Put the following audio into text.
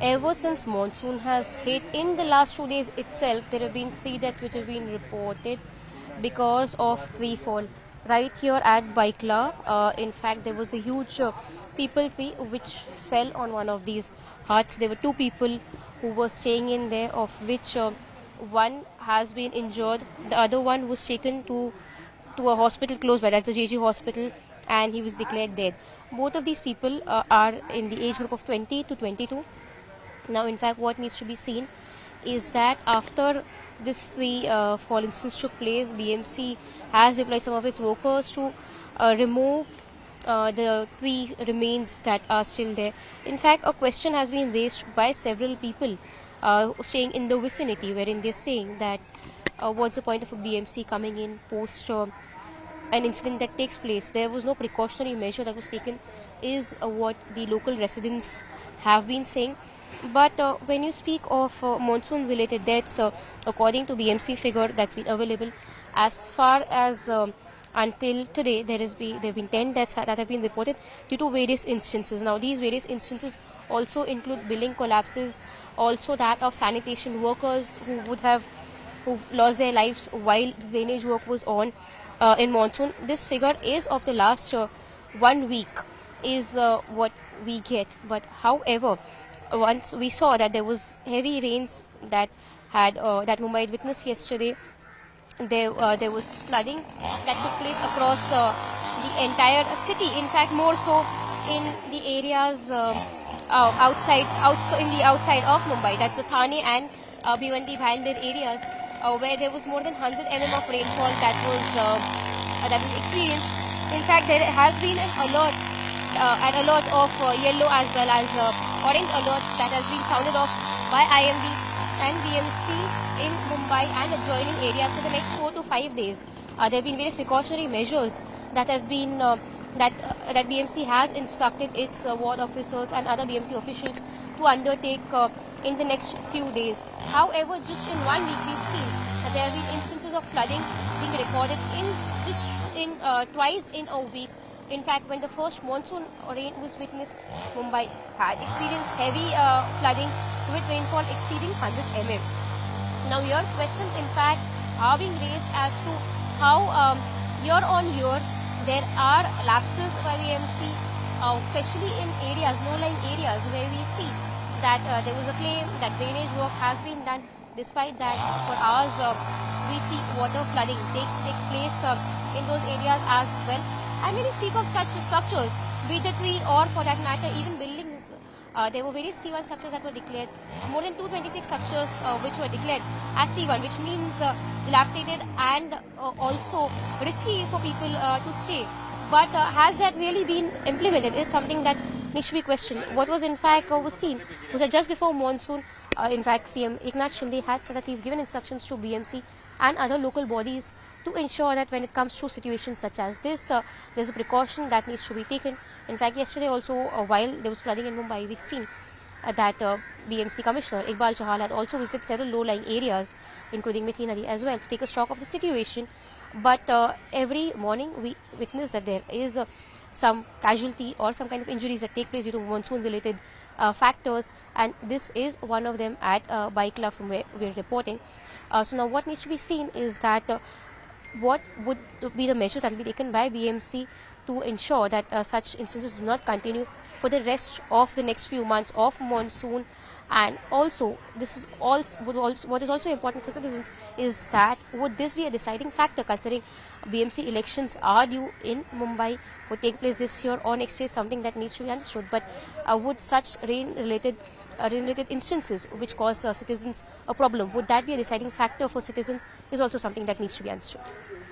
ever since monsoon has hit, in the last 2 days itself, there have been 3 deaths which have been reported because of tree fall. Right here at Baikla, in fact, there was a huge people tree which fell on one of these huts. There were two people who were staying in there, of which one has been injured. The other one was taken to a hospital close by, that's the JG hospital, and he was declared dead. Both of these people are in the age group of 20 to 22. Now, in fact, what needs to be seen is that after this three fall instance took place, BMC has deployed some of its workers to remove the three remains that are still there. In fact, a question has been raised by several people staying in the vicinity, wherein they're saying that what's the point of a BMC coming in post an incident that takes place? There was no precautionary measure that was taken, is what the local residents have been saying. But when you speak of monsoon related deaths, according to BMC figure that's been available, as far as until today, there have been 10 deaths that have been reported due to various instances. Now, these various instances also include building collapses, also that of sanitation workers who've lost their lives while drainage work was on in monsoon. This figure is of the last 1 week, is what we get. But however, once we saw that there was heavy rains that Mumbai had witnessed yesterday, there was flooding that took place across the entire city. In fact, more so in the areas outside of Mumbai. That's the Thane and Bhiwandi Bhandir areas, where there was more than 100 mm of rainfall that was experienced. In fact, there has been an alert of yellow as well as orange alert that has been sounded off by IMD and BMC in Mumbai and adjoining areas for the next 4 to 5 days. There have been various precautionary measures that have been that BMC has instructed its ward officers and other BMC officials to undertake in the next few days. However, just in 1 week, we've seen that there have been instances of flooding being recorded twice in a week. In fact, when the first monsoon rain was witnessed, Mumbai had experienced heavy flooding with rainfall exceeding 100 mm. Now, your questions, in fact, are being raised as to how year on year there are lapses by BMC, especially in low-lying areas, where we see that there was a claim that drainage work has been done. Despite that, for hours, we see water flooding take place in those areas as well. And when you speak of such structures, be the tree or for that matter even buildings, there were various C1 structures that were declared. More than 226 structures which were declared as C1, which means dilapidated and also risky for people to stay. But has that really been implemented is something that needs to be questioned. What was in fact was seen was that just before monsoon, in fact, CM Eknath Shinde had said that he's given instructions to BMC and other local bodies to ensure that when it comes to situations such as this, there's a precaution that needs to be taken. In fact, yesterday also, while there was flooding in Mumbai, we'd seen that BMC Commissioner Iqbal Chahal had also visited several low-lying areas, including Mithi Nadi as well, to take a stock of the situation. But every morning we witness that there is some casualty or some kind of injuries that take place due to monsoon-related factors, and this is one of them at Baikla from where we're reporting. So now what needs to be seen is that what would be the measures that will be taken by BMC to ensure that such instances do not continue for the rest of the next few months of monsoon. And also, what is also important for citizens is that would this be a deciding factor, considering BMC elections are due in Mumbai, would take place this year or next year, something that needs to be understood. But would such rain-related instances which cause citizens a problem, would that be a deciding factor for citizens, is also something that needs to be understood.